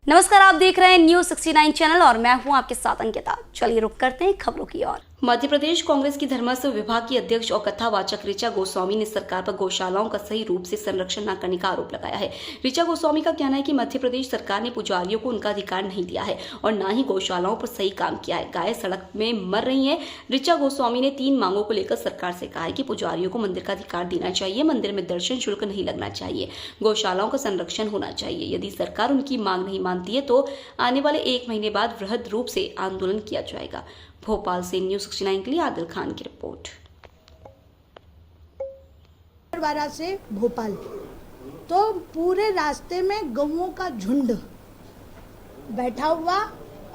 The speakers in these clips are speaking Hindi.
नमस्कार, आप देख रहे हैं न्यूज़ 69 चैनल और मैं हूं आपके साथ अंकिता। चलिए रुक करते हैं खबरों की ओर। मध्य प्रदेश कांग्रेस की धर्मस्व विभाग की अध्यक्ष और कथावाचक ऋचा गोस्वामी ने सरकार पर गौशालाओं का सही रूप से संरक्षण न करने का आरोप लगाया है। ऋचा गोस्वामी का कहना है कि मध्य प्रदेश सरकार ने पुजारियों को उनका अधिकार नहीं दिया है और न ही गौशालाओं पर सही काम किया है। गाय सड़क में मर रही है। ऋचा गोस्वामी ने 3 मांगों को लेकर सरकार से कहा है कि पुजारियों को मंदिर का अधिकार देना चाहिए, मंदिर में दर्शन शुल्क नहीं लगना चाहिए, गौशालाओं का संरक्षण होना चाहिए। यदि सरकार उनकी मांग नहीं मानती है तो आने वाले 1 महीने बाद वृहद रूप से आंदोलन किया जाएगा। भोपाल से न्यूज़ 69 के लिए आदिल खान की रिपोर्ट। वारा से भोपाल तो पूरे रास्ते में गौओं का झुंड बैठा हुआ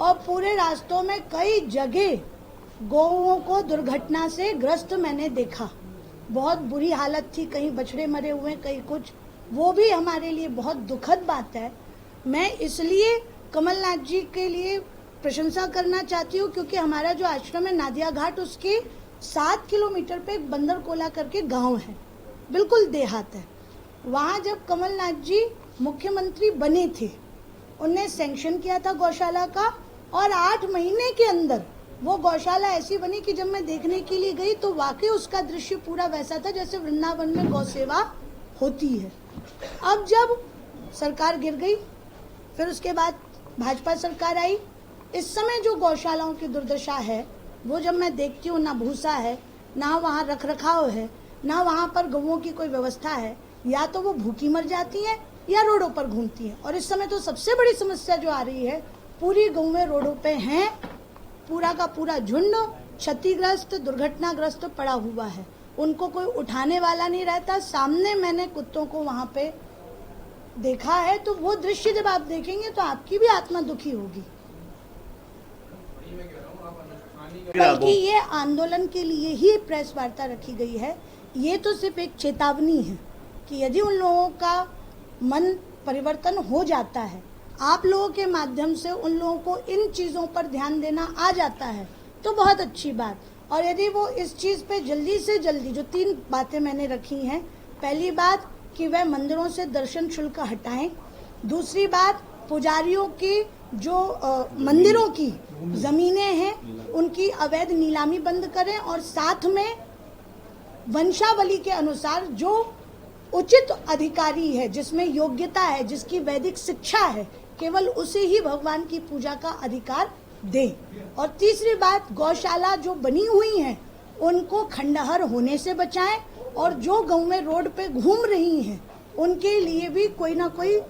और पूरे रास्तों में कई जगह गौओं को दुर्घटना से ग्रस्त मैंने देखा। बहुत बुरी हालत थी, कहीं बछड़े मरे हुए, कहीं कुछ। वो भी हमारे लिए बहुत दुखद बात है। मैं इसलिए कमलनाथ जी के लिए प्रशंसा करना चाहती हूँ क्योंकि हमारा जो आश्रम है नादिया घाट, उसके 7 किलोमीटर पे एक बंदरकोला करके गांव है, बिल्कुल देहात है। वहाँ जब कमलनाथ जी मुख्यमंत्री बने थे, उनने सैंक्शन किया था गौशाला का और 8 महीने के अंदर वो गौशाला ऐसी बनी कि जब मैं देखने के लिए गई तो वाकई उसका दृश्य पूरा वैसा था जैसे वृंदावन में गौ सेवा होती है। अब जब सरकार गिर गई, फिर उसके बाद भाजपा सरकार आई, इस समय जो गौशालाओं की दुर्दशा है वो जब मैं देखती हूँ, ना भूसा है, ना वहाँ रख रखाव है, ना वहाँ पर गौओं की कोई व्यवस्था है, या तो वो भूखी मर जाती हैं या रोडों पर घूमती हैं। और इस समय तो सबसे बड़ी समस्या जो आ रही है, पूरी गौएं रोडों पे हैं, पूरा का पूरा झुंड क्षतिग्रस्त दुर्घटनाग्रस्त पड़ा हुआ है। उनको कोई उठाने वाला नहीं रहता। सामने मैंने कुत्तों को वहाँ पे देखा है, तो वो दृश्य जब आप देखेंगे तो आपकी भी आत्मा दुखी होगी। बल्कि ये आंदोलन के लिए ही प्रेस वार्ता रखी गई है। ये तो सिर्फ एक चेतावनी है कि यदि उन लोगों का मन परिवर्तन हो जाता है, आप लोगों के माध्यम से उन लोगों को इन चीज़ों पर ध्यान देना आ जाता है तो बहुत अच्छी बात। और यदि वो इस चीज़ पे जल्दी से जल्दी, जो 3 बातें मैंने रखी हैं, पहली बात कि वह मंदिरों से दर्शन शुल्क हटाएं, दूसरी बात पुजारियों की जो मंदिरों की जमीनें हैं उनकी अवैध नीलामी बंद करें, और साथ में वंशावली के अनुसार जो उचित अधिकारी है, जिसमें योग्यता है, जिसकी वैदिक शिक्षा है, केवल उसे ही भगवान की पूजा का अधिकार दें। और तीसरी बात, गौशाला जो बनी हुई हैं उनको खंडहर होने से बचाएं, और जो गौएं रोड पे घूम रही हैं उनके लिए भी कोई ना कोई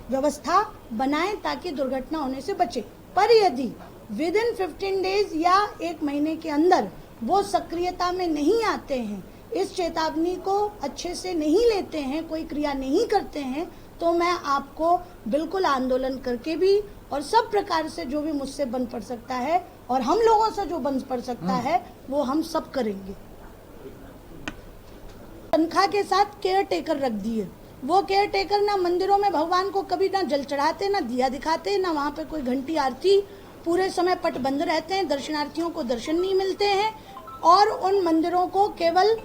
व्यवस्था बनाएं ताकि दुर्घटना होने से बचे। पर यदि विद इन 15 डेज या 1 महीने के अंदर वो सक्रियता में नहीं आते हैं, इस चेतावनी को अच्छे से नहीं लेते हैं, कोई क्रिया नहीं करते हैं, तो मैं आपको बिल्कुल आंदोलन करके भी और सब प्रकार से जो भी मुझसे बन पड़ सकता है और हम लोगों से जो बन पड़ सकता है वो हम सब करेंगे। तनख्वाह के साथ केयर टेकर रख दिए। वो केयर टेकर ना मंदिरों में भगवान को कभी ना जल चढ़ाते, ना दिया दिखाते, ना वहाँ पे कोई घंटी आरती, पूरे समय पट बंद रहते हैं, दर्शनार्थियों को दर्शन नहीं मिलते हैं। और उन मंदिरों को केवल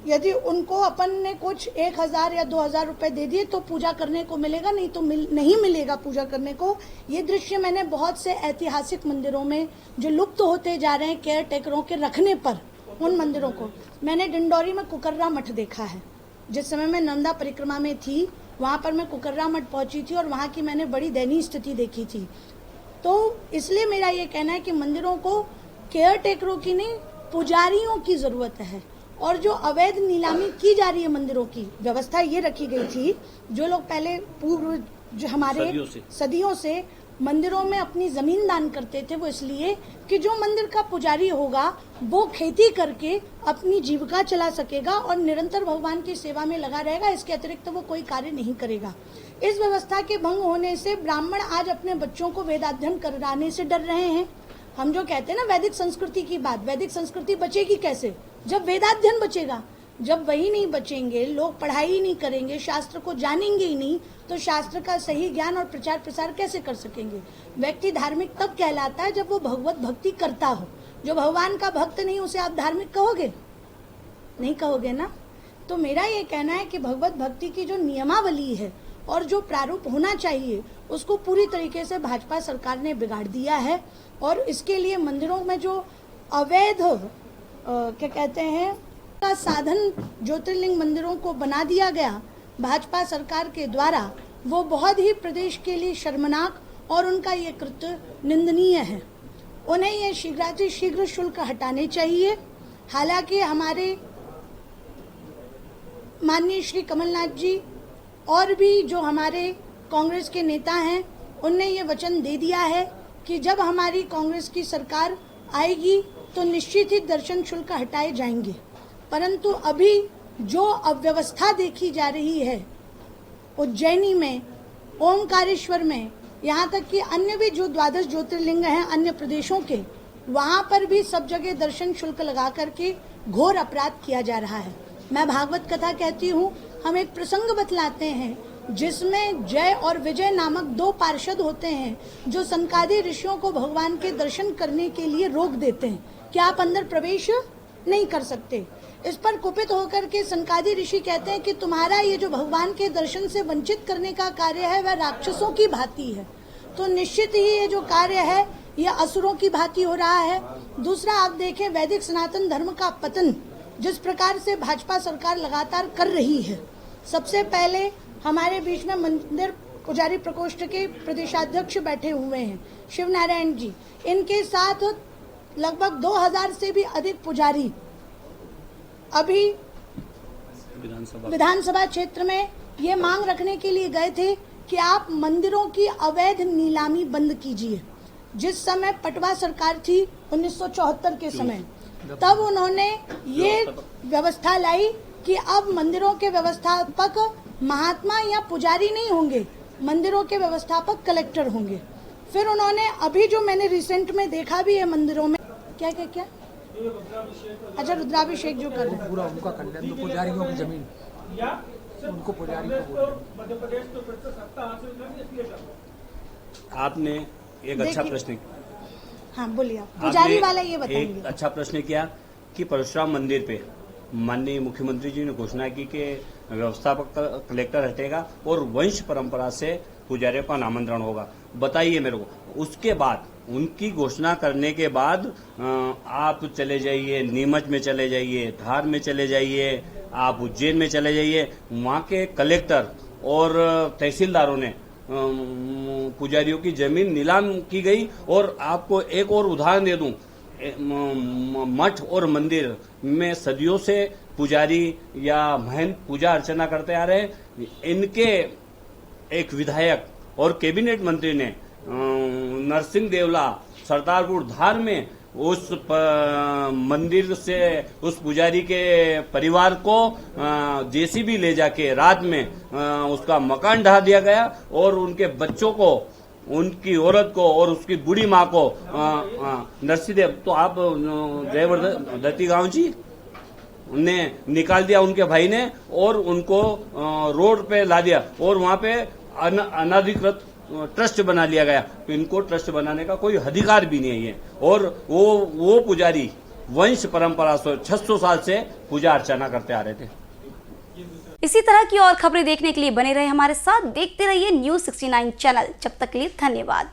यदि उनको अपन ने कुछ 1000 या 2000 रुपए दे दिए तो पूजा करने को मिलेगा, नहीं तो नहीं मिलेगा पूजा करने को। ये दृश्य मैंने बहुत से ऐतिहासिक मंदिरों में जो लुप्त होते जा रहे हैं केयर टेकरों के रखने पर, उन मंदिरों को मैंने डिंडौरी में कुकर्रा मठ देखा है। जिस समय मैं नंदा परिक्रमा में थी, वहाँ पर मैं कुकर्रा मठ पहुंची थी और वहाँ की मैंने बड़ी दयनीय स्थिति देखी थी। तो इसलिए मेरा ये कहना है कि मंदिरों को केयर टेकरों की नहीं, पुजारियों की जरूरत है। और जो अवैध नीलामी की जा रही है मंदिरों की, व्यवस्था ये रखी गई थी, जो लोग पहले पूर्व जो हमारे सदियों से मंदिरों में अपनी जमीन दान करते थे, वो इसलिए कि जो मंदिर का पुजारी होगा वो खेती करके अपनी जीविका चला सकेगा और निरंतर भगवान की सेवा में लगा रहेगा, इसके अतिरिक्त वो कोई कार्य नहीं करेगा। इस व्यवस्था के भंग होने से ब्राह्मण आज अपने बच्चों को वेदाध्ययन कराने से डर रहे हैं। हम जो कहते हैं ना वैदिक संस्कृति की बात, वैदिक संस्कृति बचेगी कैसे? जब वेदाध्ययन बचेगा। जब वही नहीं बचेंगे, लोग पढ़ाई ही नहीं करेंगे, शास्त्र को जानेंगे ही नहीं, तो शास्त्र का सही ज्ञान और प्रचार प्रसार कैसे कर सकेंगे? व्यक्ति धार्मिक तब कहलाता है जब वो भगवत भक्ति करता हो। जो भगवान का भक्त नहीं, उसे आप धार्मिक कहोगे? नहीं कहोगे ना। तो मेरा ये कहना है कि भगवत भक्ति की जो नियमावली है और जो प्रारूप होना चाहिए उसको पूरी तरीके से भाजपा सरकार ने बिगाड़ दिया है। और इसके लिए मंदिरों में जो अवैध क्या कहते हैं का साधन ज्योतिर्लिंग मंदिरों को बना दिया गया भाजपा सरकार के द्वारा, वो बहुत ही प्रदेश के लिए शर्मनाक और उनका ये कृत्य निंदनीय है। उन्हें ये शीघ्र शुल्क हटाने चाहिए। हालांकि हमारे माननीय श्री कमलनाथ जी और भी जो हमारे कांग्रेस के नेता हैं, उनने ये वचन दे दिया है कि जब हमारी कांग्रेस की सरकार आएगी तो निश्चित ही दर्शन शुल्क हटाए जाएंगे। परंतु अभी जो अव्यवस्था देखी जा रही है उज्जैनी में, ओमकारेश्वर में, यहाँ तक कि अन्य भी जो 12 ज्योतिर्लिंग हैं अन्य प्रदेशों के, वहाँ पर भी सब जगह दर्शन शुल्क लगा करके घोर अपराध किया जा रहा है। मैं भागवत कथा कहती हूँ, हम एक प्रसंग बतलाते हैं जिसमें जय और विजय नामक 2 पार्षद होते हैं जो सनकादि ऋषियों को भगवान के दर्शन करने के लिए रोक देते हैं कि आप अंदर प्रवेश नहीं कर सकते। इस पर कुपित होकर के सनकादि ऋषि कहते हैं कि तुम्हारा ये जो भगवान के दर्शन से वंचित करने का कार्य है वह राक्षसों की भांति है। तो निश्चित ही ये जो कार्य है यह असुरों की भांति हो रहा है। दूसरा, आप देखें वैदिक सनातन धर्म का पतन जिस प्रकार से भाजपा सरकार लगातार कर रही है। सबसे पहले हमारे बीच में मंदिर पुजारी प्रकोष्ठ के प्रदेशाध्यक्ष बैठे हुए हैं शिव नारायण जी, इनके साथ लगभग 2000 से भी अधिक पुजारी अभी विधानसभा क्षेत्र में ये मांग रखने के लिए गए थे कि आप मंदिरों की अवैध नीलामी बंद कीजिए। जिस समय पटवा सरकार थी 1974 के समय, तब उन्होंने ये व्यवस्था लाई कि अब मंदिरों के व्यवस्थापक महात्मा या पुजारी नहीं होंगे, मंदिरों के व्यवस्थापक कलेक्टर होंगे। फिर उन्होंने अभी जो मैंने रिसेंट में देखा भी है मंदिरों में क्या क्या क्या अच्छा रुद्राभिषेक जो कर रहे हैं पूरा उनका कल्याण, तो पुजारियों की जमीन उनको पुजारी आपने एक अच्छा प्रश्न, हाँ बोलिए आप, पुजारी वाला ये बताएंगे। एक अच्छा प्रश्न किया कि परशुराम मंदिर पे माननीय मुख्यमंत्री जी ने घोषणा की कि व्यवस्थापक कलेक्टर हटेगा और वंश परंपरा से पुजारियों का नामांतरण होगा। बताइए मेरे को, उसके बाद उनकी घोषणा करने के बाद आप चले जाइए नीमच में, चले जाइए धार में, चले जाइए आप उज्जैन में, चले जाइए, वहाँ के कलेक्टर और तहसीलदारों ने पुजारियों की जमीन नीलाम की गई। और आपको एक और उदाहरण दे दूं, मठ और मंदिर में सदियों से पुजारी या महंत पूजा अर्चना करते आ रहे हैं। इनके एक विधायक और कैबिनेट मंत्री ने नरसिंह देवला सरदारपुर धार में उस मंदिर से उस पुजारी के परिवार को जेसीबी ले जाके रात में उसका मकान ढा दिया गया और उनके बच्चों को, उनकी औरत को और उसकी बूढ़ी माँ को नरसिंहदेव तो आप जयवर्धन गांव जी ने निकाल दिया उनके भाई ने और उनको रोड पे ला दिया और वहां पे अनाधिकृत ट्रस्ट बना लिया गया। तो इनको ट्रस्ट बनाने का कोई अधिकार भी नहीं है। और वो पुजारी वंश परंपरा से 600 साल से पूजा अर्चना करते आ रहे थे। इसी तरह की और खबरें देखने के लिए बने रहे हमारे साथ, देखते रहिए News 69 चैनल। जब तक के लिए धन्यवाद।